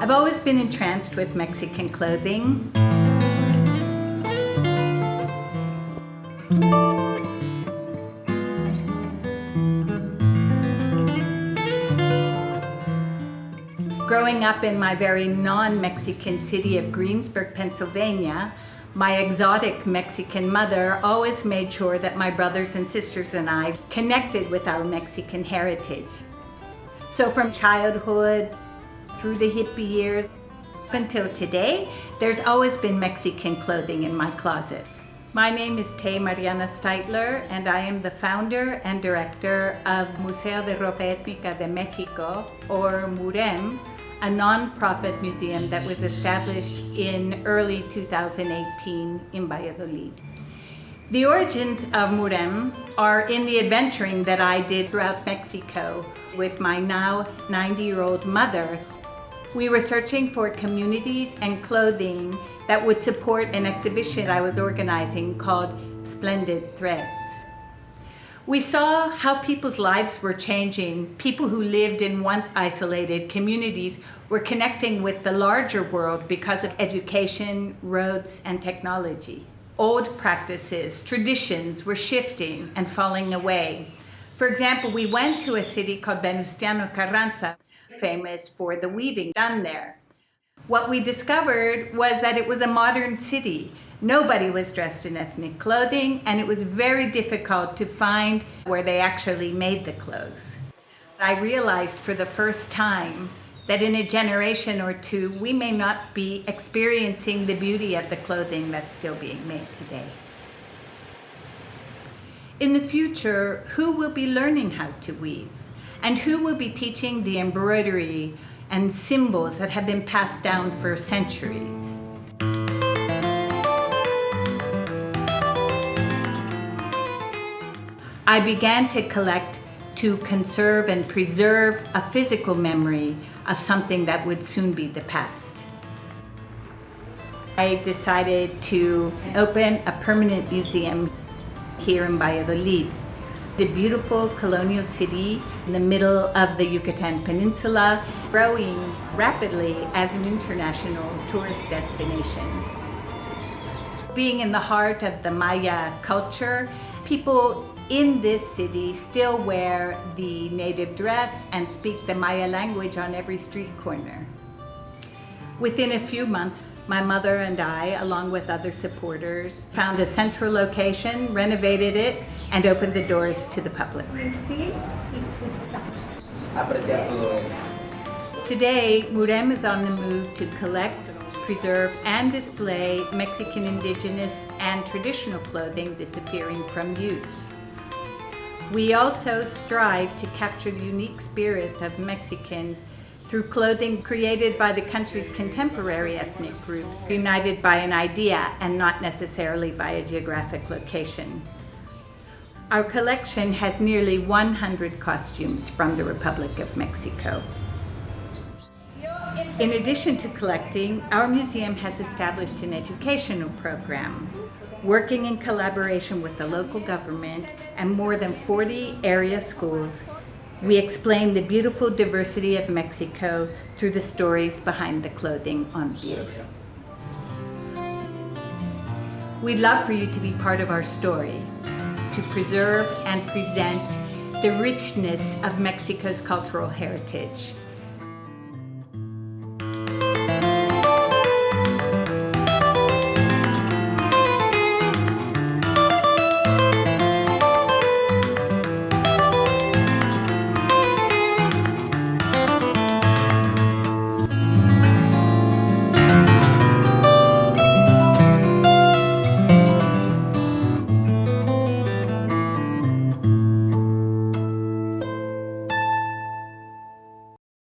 I've always been entranced with Mexican clothing. Growing up in my very non-Mexican city of Greensburg, Pennsylvania, my exotic Mexican mother always made sure that my brothers and sisters and I connected with our Mexican heritage. So from childhood through the hippie years up until today, there's always been Mexican clothing in my closet. My name is Tay Mariana Steitler, and I am the founder and director of Museo de Ropa Étnica de México, or MUREM, a non-profit museum that was established in early 2018 in Valladolid. The origins of MUREM are in the adventuring that I did throughout Mexico with my now 90-year-old mother. We were searching for communities and clothing that would support an exhibition I was organizing called Splendid Threads. We saw how people's lives were changing. People who lived in once isolated communities were connecting with the larger world because of education, roads, and technology. Old practices, traditions were shifting and falling away. For example, we went to a city called Venustiano Carranza, famous for the weaving done there. What we discovered was that it was a modern city. Nobody was dressed in ethnic clothing, and it was very difficult to find where they actually made the clothes. I realized for the first time that in a generation or two, we may not be experiencing the beauty of the clothing that's still being made today. In the future, who will be learning how to weave? And who will be teaching the embroidery and symbols that have been passed down for centuries? I began to collect to conserve and preserve a physical memory of something that would soon be the past. I decided to open a permanent museum here in Valladolid, the beautiful colonial city in the middle of the Yucatan Peninsula, growing rapidly as an international tourist destination. Being in the heart of the Maya culture, people in this city still wear the native dress and speak the Maya language on every street corner. Within a few months, my mother and I, along with other supporters, found a central location, renovated it, and opened the doors to the public. Today, MUREM is on the move to collect, preserve, and display Mexican indigenous and traditional clothing disappearing from use. We also strive to capture the unique spirit of Mexicans through clothing created by the country's contemporary ethnic groups, united by an idea and not necessarily by a geographic location. Our collection has nearly 100 costumes from the Republic of Mexico. In addition to collecting, our museum has established an educational program, working in collaboration with the local government and more than 40 area schools. We explain the beautiful diversity of Mexico through the stories behind the clothing on view. We'd love for you to be part of our story, to preserve and present the richness of Mexico's cultural heritage.